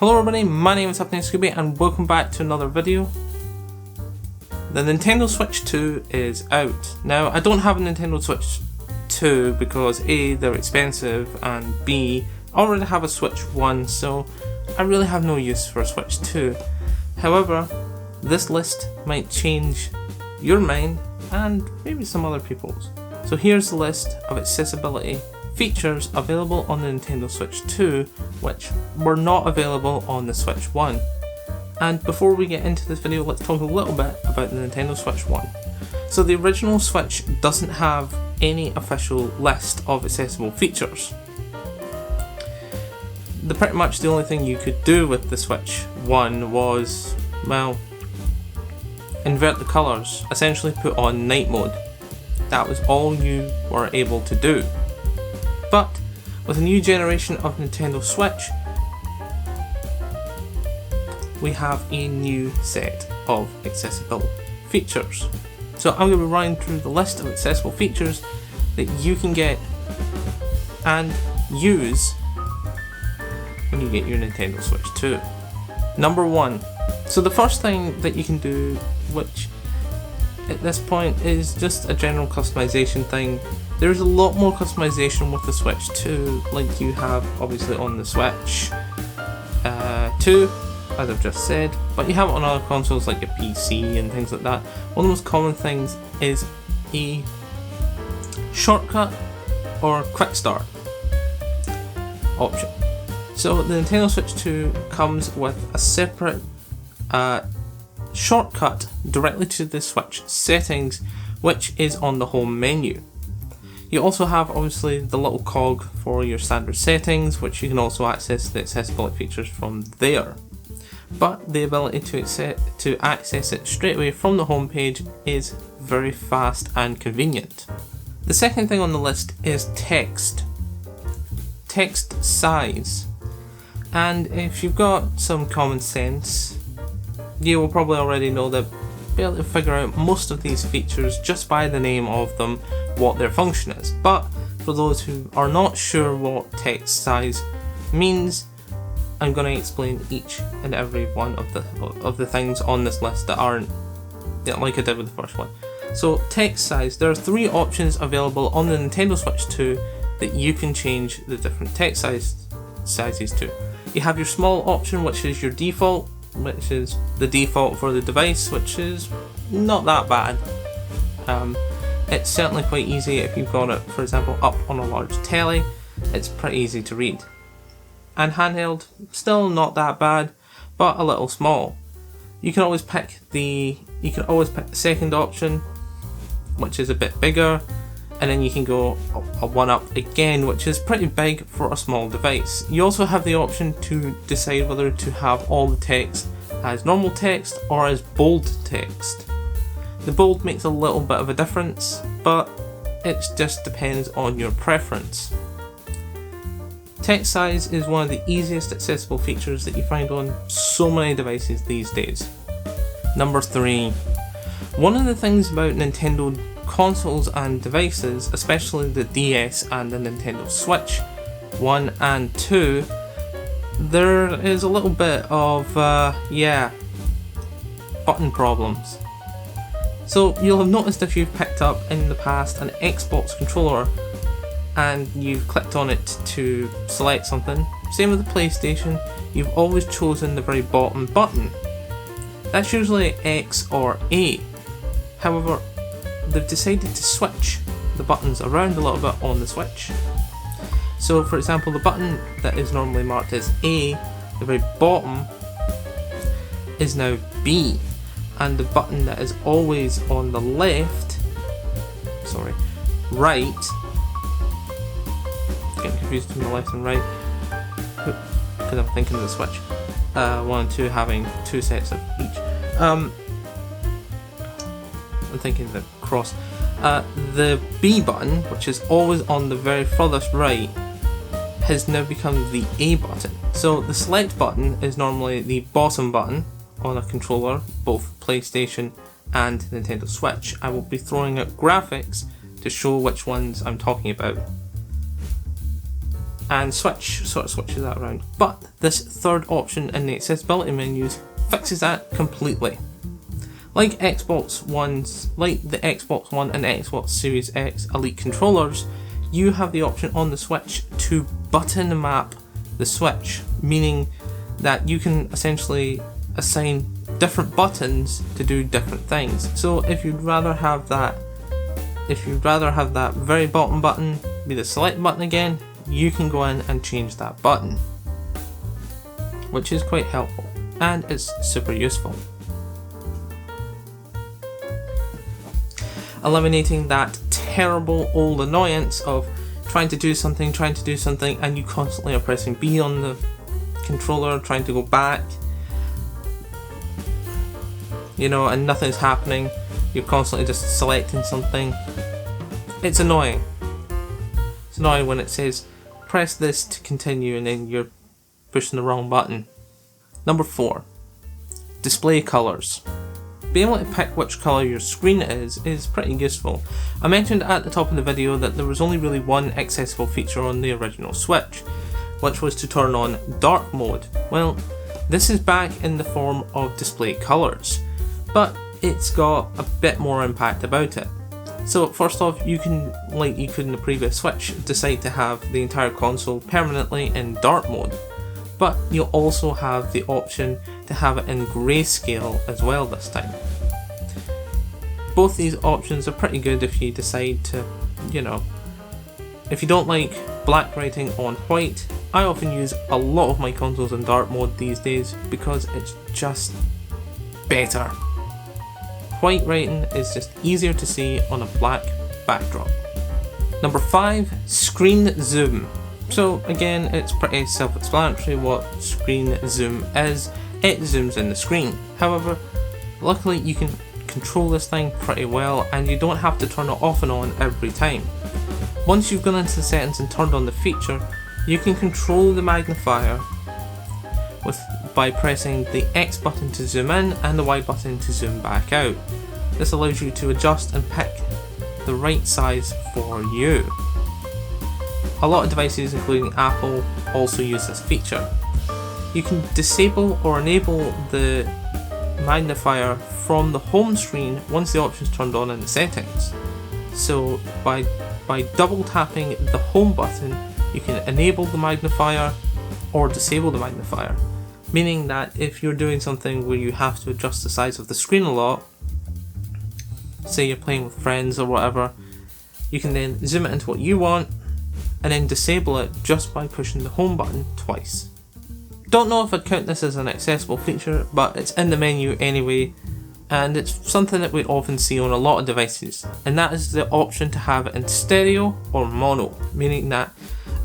Hello everybody, my name is Upname Scooby and welcome back to another video. The Nintendo Switch 2 is out. Now, I don't have a Nintendo Switch 2 because A, they're expensive, and B, I already have a Switch 1, so I really have no use for a Switch 2. However, this list might change your mind and maybe some other people's. So here's the list of accessibility features available on the Nintendo Switch 2 which were not available on the Switch 1. And before we get into this video, let's talk a little bit about the Nintendo Switch 1. So the original Switch doesn't have any official list of accessible features. Pretty much the only thing you could do with the Switch 1 was, well, invert the colours, essentially put on night mode. That was all you were able to do. But with a new generation of Nintendo Switch, we have a new set of accessible features. So I'm going to be running through the list of accessible features that you can get and use when you get your Nintendo Switch 2. Number 1. So the first thing that you can do, which at this point is just a general customization thing. There's a lot more customization with the Switch 2, like you have obviously on the Switch 2, as I've just said, but you have it on other consoles like your PC and things like that. One of the most common things is a shortcut or quick start option. So the Nintendo Switch 2 comes with a separate shortcut directly to the Switch settings, which is on the home menu. You also have obviously the little cog for your standard settings, which you can also access the accessibility features from there. But the ability to access it straight away from the home page is very fast and convenient. The second thing on the list is text size. And if you've got some common sense, you will probably already know that be able to figure out most of these features just by the name of them, what their function is. But for those who are not sure what text size means, I'm going to explain each and every one of the things on this list that aren't like I did with the first one. So text size, there are 3 options available on the Nintendo Switch 2 that you can change the different text sizes to. You have your small option, which is your default, which is the default for the device, which is not that bad. It's certainly quite easy if you've got it, for example, up on a large telly. It's pretty easy to read. And handheld, still not that bad, but a little small. You can always pick the second option, which is a bit bigger, and then you can go a one up again, which is pretty big for a small device. You also have the option to decide whether to have all the text as normal text or as bold text. The bold makes a little bit of a difference, but it just depends on your preference. Text size is one of the easiest accessible features that you find on so many devices these days. Number 3. One of the things about Nintendo consoles and devices, especially the DS and the Nintendo Switch 1 and 2, there is a little bit of, button problems. So you'll have noticed if you've picked up in the past an Xbox controller and you've clicked on it to select something, same with the PlayStation, you've always chosen the very bottom button. That's usually X or A. However, they've decided to switch the buttons around a little bit on the Switch. So for example, the button that is normally marked as A, the very bottom, is now B, and the button that is always on the right, getting confused between the left and right because I'm thinking of the Switch 1 and 2 having 2 sets of each. I'm thinking of the cross. The B button, which is always on the very furthest right, has now become the A button. So the select button is normally the bottom button on a controller, both PlayStation and Nintendo Switch. I will be throwing out graphics to show which ones I'm talking about. and Switch sort of switches that around. But this third option in the accessibility menus fixes that completely. Like the Xbox One and Xbox Series X Elite controllers, you have the option on the Switch to button map the Switch, meaning that you can essentially assign different buttons to do different things. So if you'd rather have that very bottom button be the select button again, you can go in and change that button, which is quite helpful and it's super useful. Eliminating that terrible old annoyance of trying to do something and you constantly are pressing B on the controller trying to go back, and nothing's happening. You're constantly just selecting something. It's annoying. It's annoying when it says press this to continue and then you're pushing the wrong button. Number 4, display colors. Being able to pick which colour your screen is pretty useful. I mentioned at the top of the video that there was only really one accessible feature on the original Switch, which was to turn on dark mode. Well, this is back in the form of display colours, but it's got a bit more impact about it. So first off, you can, like you could in the previous Switch, decide to have the entire console permanently in dark mode, but you'll also have the option to have it in grayscale as well this time. Both these options are pretty good if you decide to, if you don't like black writing on white. I often use a lot of my consoles in dark mode these days because it's just better. White writing is just easier to see on a black backdrop. Number 5, screen zoom. So again, it's pretty self-explanatory what screen zoom is. It zooms in the screen. However, luckily you can control this thing pretty well and you don't have to turn it off and on every time. Once you've gone into the settings and turned on the feature, you can control the magnifier by pressing the X button to zoom in and the Y button to zoom back out. This allows you to adjust and pick the right size for you. A lot of devices, including Apple, also use this feature. You can disable or enable the magnifier from the home screen once the option is turned on in the settings. So by double tapping the home button, you can enable the magnifier or disable the magnifier, meaning that if you're doing something where you have to adjust the size of the screen a lot, say you're playing with friends or whatever, you can then zoom it into what you want and then disable it just by pushing the home button twice. Don't know if I'd count this as an accessible feature, but it's in the menu anyway, and it's something that we often see on a lot of devices, and that is the option to have it in stereo or mono, meaning that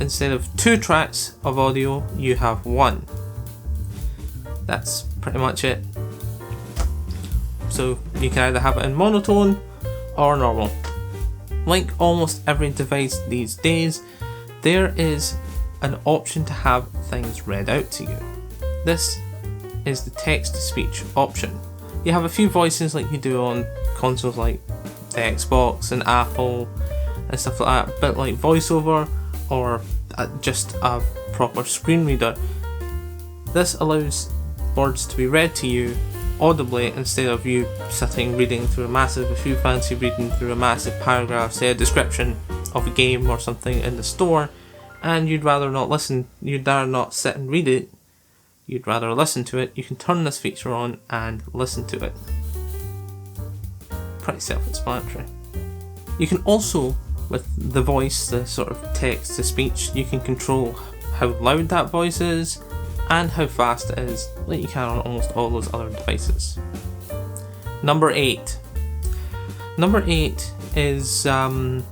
instead of 2 tracks of audio, you have 1. That's pretty much it. So you can either have it in monotone or normal. Like almost every device these days, there is an option to have things read out to you. This is the text-to-speech option. You have a few voices like you do on consoles like the Xbox and Apple and stuff like that, but like VoiceOver or just a proper screen reader. This allows words to be read to you audibly instead of you sitting reading through if you fancy reading through a massive paragraph, say a description of a game or something in the store, and you'd rather not sit and read it, you'd rather listen to it. You can turn this feature on and listen to it. Pretty self-explanatory. You can also, with the voice, the sort of text to speech, you can control how loud that voice is and how fast it is, like you can on almost all those other devices. Number 8. Number 8 is a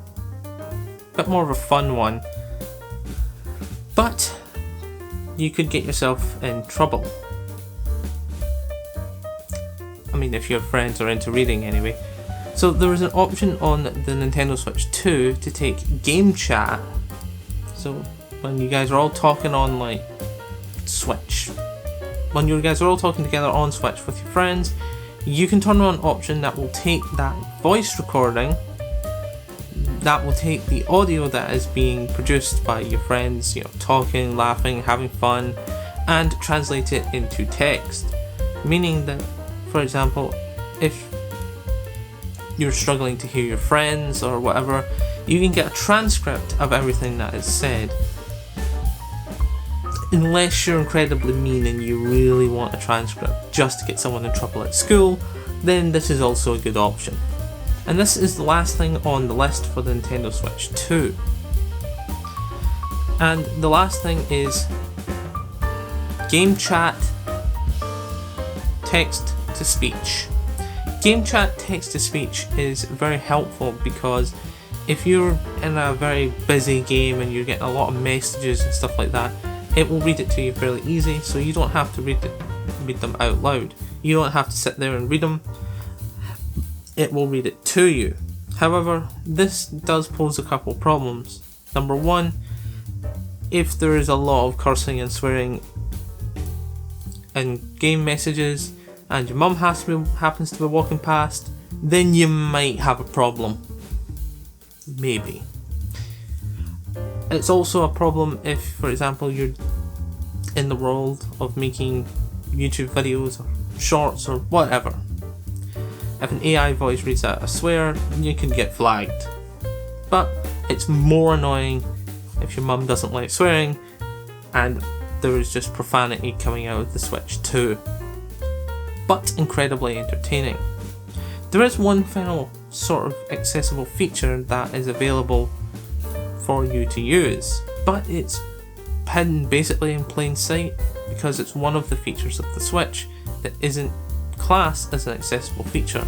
bit more of a fun one, but you could get yourself in trouble. I mean, if your friends are into reading anyway. So there is an option on the Nintendo Switch 2 to take game chat. So when you guys are all talking on like Switch, when you guys are all talking together on Switch with your friends, you can turn on an option that will take that voice recording, that will take the audio that is being produced by your friends, talking, laughing, having fun, and translate it into text. Meaning that, for example, if you're struggling to hear your friends or whatever, you can get a transcript of everything that is said. Unless you're incredibly mean and you really want a transcript just to get someone in trouble at school, then this is also a good option. And this is the last thing on the list for the Nintendo Switch 2. And the last thing is Game Chat Text to Speech. Game Chat Text to Speech is very helpful because if you're in a very busy game and you're getting a lot of messages and stuff like that, it will read it to you fairly easy, so you don't have to read them out loud. You don't have to sit there and read them. It will read it to you. However, this does pose a couple problems. Number one, if there is a lot of cursing and swearing in game messages and your mum happens to be walking past, then you might have a problem. Maybe. It's also a problem if, for example, you're in the world of making YouTube videos or shorts or whatever. If an AI voice reads out a swear, you can get flagged. But it's more annoying if your mum doesn't like swearing and there is just profanity coming out of the Switch 2. But incredibly entertaining. There is one final sort of accessible feature that is available for you to use, but it's hidden basically in plain sight because it's one of the features of the Switch that isn't classed as an accessible feature.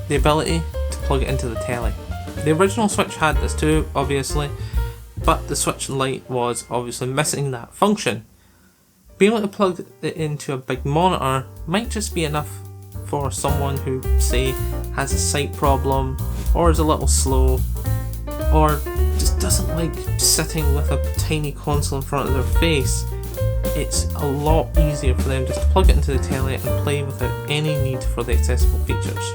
The ability to plug it into the telly. The original Switch had this too, obviously, but the Switch Lite was obviously missing that function. Being able to plug it into a big monitor might just be enough for someone who, say, has a sight problem, or is a little slow, or just doesn't like sitting with a tiny console in front of their face. It's a lot easier for them just to plug it into the telly and play without any need for the accessible features.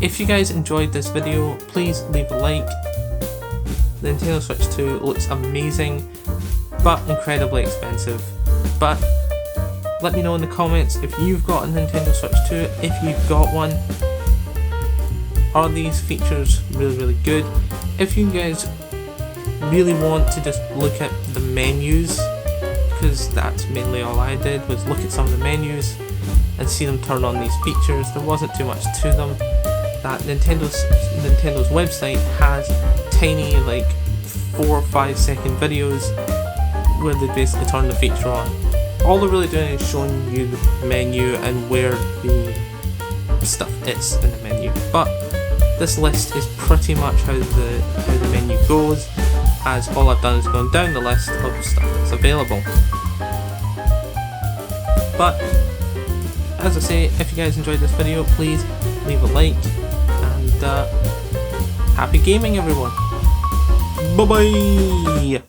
If you guys enjoyed this video, please leave a like. The Nintendo Switch 2 looks amazing, but incredibly expensive. But let me know in the comments if you've got a Nintendo Switch 2, if you've got one. Are these features really good? If you guys really want to just look at the menus, because that's mainly all I did, was look at some of the menus and see them turn on these features. There wasn't too much to them. That Nintendo's website has tiny, like 4 or 5 second videos where they basically turn the feature on. All they're really doing is showing you the menu and where the stuff is in the menu. But this list is pretty much how the menu goes, as all I've done is gone down the list of stuff that's available. But as I say, if you guys enjoyed this video, please leave a like, and happy gaming everyone. Bye bye.